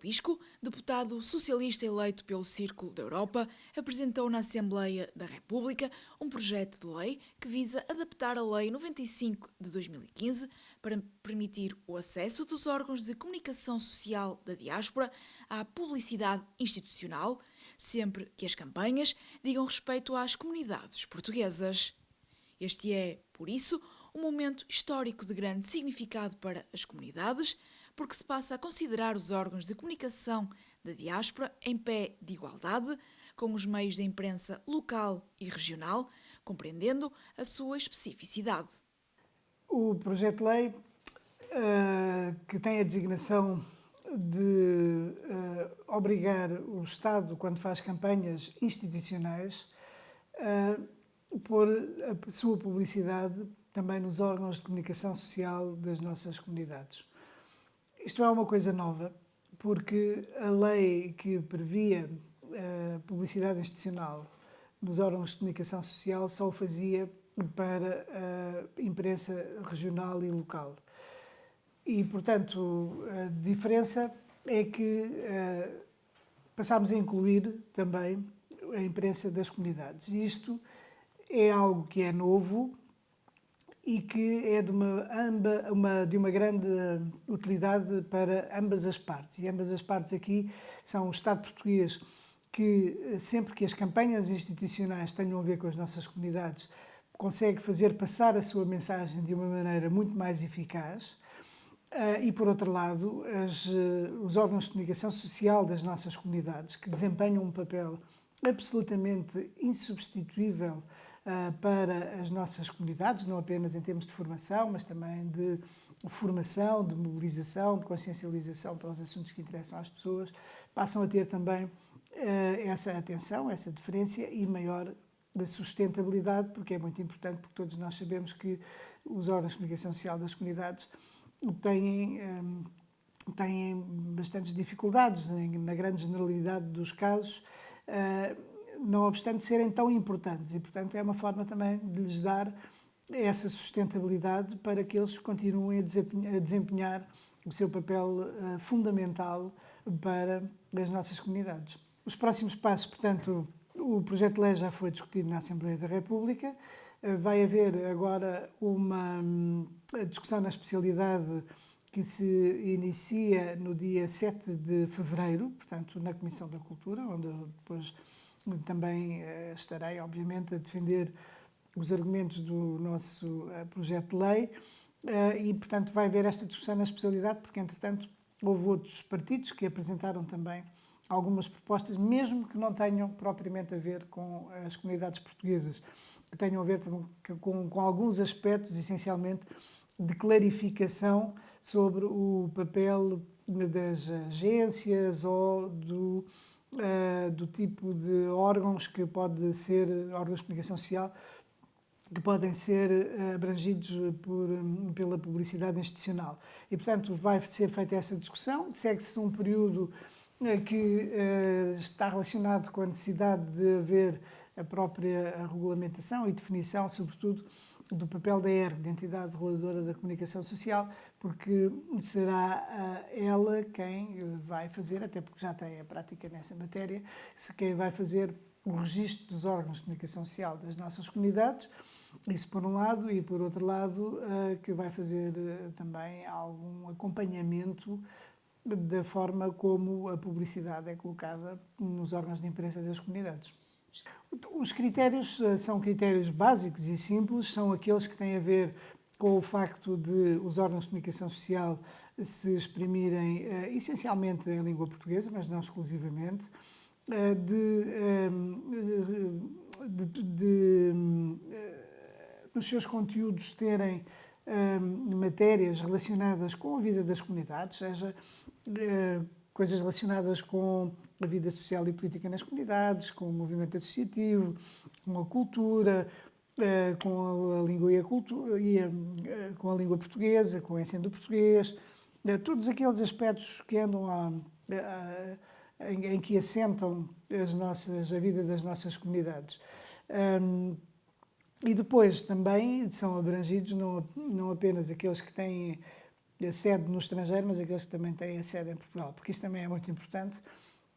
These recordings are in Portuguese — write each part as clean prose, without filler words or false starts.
Pisco, deputado socialista eleito pelo Círculo da Europa, apresentou na Assembleia da República um projeto de lei que visa adaptar a Lei 95 de 2015 para permitir o acesso dos órgãos de comunicação social da diáspora à publicidade institucional, sempre que as campanhas digam respeito às comunidades portuguesas. Este é, por isso, um momento histórico de grande significado para as comunidades, porque se passa a considerar os órgãos de comunicação da diáspora em pé de igualdade com os meios de imprensa local e regional, compreendendo a sua especificidade. O projeto de lei que tem a designação de obrigar o Estado, quando faz campanhas institucionais, a pôr a sua publicidade também nos órgãos de comunicação social das nossas comunidades. Isto é uma coisa nova, porque a lei que previa a publicidade institucional nos órgãos de comunicação social só o fazia para a imprensa regional e local. E, portanto, a diferença é que passámos a incluir também a imprensa das comunidades. Isto é algo que é novo e que é de uma grande utilidade para ambas as partes. E ambas as partes aqui são o Estado português, que sempre que as campanhas institucionais tenham a ver com as nossas comunidades, consegue fazer passar a sua mensagem de uma maneira muito mais eficaz. E, por outro lado, os órgãos de comunicação social das nossas comunidades, que desempenham um papel absolutamente insubstituível para as nossas comunidades, não apenas em termos de formação, mas também de formação, de mobilização, de consciencialização para os assuntos que interessam às pessoas, passam a ter também essa atenção, essa deferência e maior sustentabilidade, porque é muito importante, porque todos nós sabemos que os órgãos de comunicação social das comunidades têm bastantes dificuldades, na grande generalidade dos casos, não obstante serem tão importantes. E, portanto, é uma forma também de lhes dar essa sustentabilidade para que eles continuem a desempenhar o seu papel fundamental para as nossas comunidades. Os próximos passos, portanto, o projeto de lei já foi discutido na Assembleia da República. Vai haver agora uma discussão na especialidade que se inicia no dia 7 de fevereiro, portanto, na Comissão da Cultura, onde eu depois também estarei, obviamente, a defender os argumentos do nosso projeto de lei e, portanto, vai haver esta discussão na especialidade, porque, entretanto, houve outros partidos que apresentaram também algumas propostas, mesmo que não tenham propriamente a ver com as comunidades portuguesas, que tenham a ver com alguns aspectos, essencialmente, de clarificação sobre o papel das agências ou do tipo de órgãos que pode ser, órgãos de comunicação social, que podem ser abrangidos pela publicidade institucional. E, portanto, vai ser feita essa discussão, segue-se um período que está relacionado com a necessidade de haver a própria regulamentação e definição, sobretudo, do papel da ERC, da Entidade Reguladora da Comunicação Social, porque será ela quem vai fazer, até porque já tem a prática nessa matéria, quem vai fazer o registro dos órgãos de comunicação social das nossas comunidades, isso por um lado, e por outro lado, que vai fazer também algum acompanhamento da forma como a publicidade é colocada nos órgãos de imprensa das comunidades. Os critérios são critérios básicos e simples, são aqueles que têm a ver com o facto de os órgãos de comunicação social se exprimirem essencialmente em língua portuguesa, mas não exclusivamente, nos seus conteúdos terem matérias relacionadas com a vida das comunidades, seja coisas relacionadas com a vida social e política nas comunidades, com o movimento associativo, com a cultura, com a língua com a língua portuguesa, com o ensino do português, todos aqueles aspectos que andam em que assentam a vida das nossas comunidades. E depois também são abrangidos não apenas aqueles que têm a sede no estrangeiro, mas aqueles que também têm a sede em Portugal, porque isso também é muito importante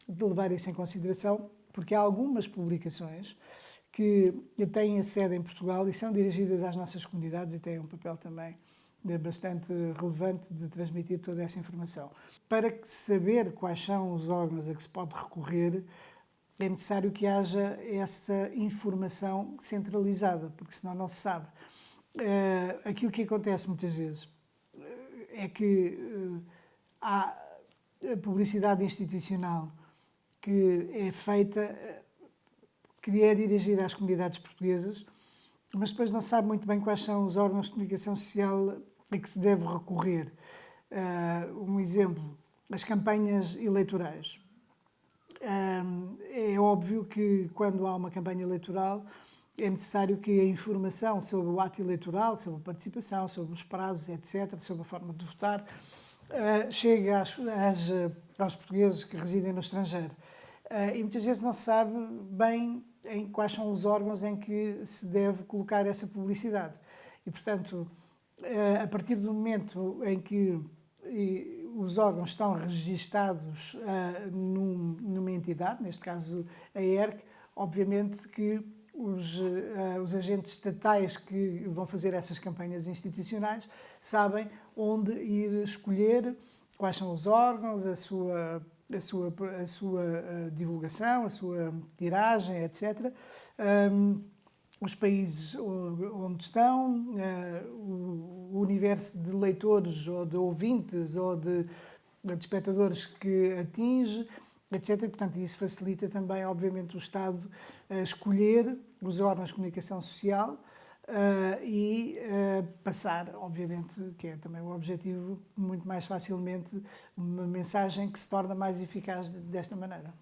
de levar isso em consideração, porque há algumas publicações que têm a sede em Portugal e são dirigidas às nossas comunidades e têm um papel também bastante relevante de transmitir toda essa informação. Para saber quais são os órgãos a que se pode recorrer, é necessário que haja essa informação centralizada, porque senão não se sabe. Aquilo que acontece muitas vezes é que há publicidade institucional que é feita, que é dirigida às comunidades portuguesas, mas depois não se sabe muito bem quais são os órgãos de comunicação social a que se deve recorrer. Um exemplo, as campanhas eleitorais. É óbvio que quando há uma campanha eleitoral é necessário que a informação sobre o ato eleitoral, sobre a participação, sobre os prazos, etc., sobre a forma de votar, chegue aos portugueses que residem no estrangeiro. E muitas vezes não se sabe bem quais são os órgãos em que se deve colocar essa publicidade. E, portanto, a partir do momento em que os órgãos estão registados numa entidade, neste caso a ERC, obviamente que os agentes estatais que vão fazer essas campanhas institucionais sabem onde ir escolher, quais são os órgãos, a sua divulgação, a sua tiragem, etc. Os países onde estão, o universo de leitores ou de ouvintes ou de espectadores que atinge, etc. Portanto, isso facilita também, obviamente, o Estado a escolher os órgãos de comunicação social e passar, obviamente, que é também o objetivo, muito mais facilmente uma mensagem que se torna mais eficaz desta maneira.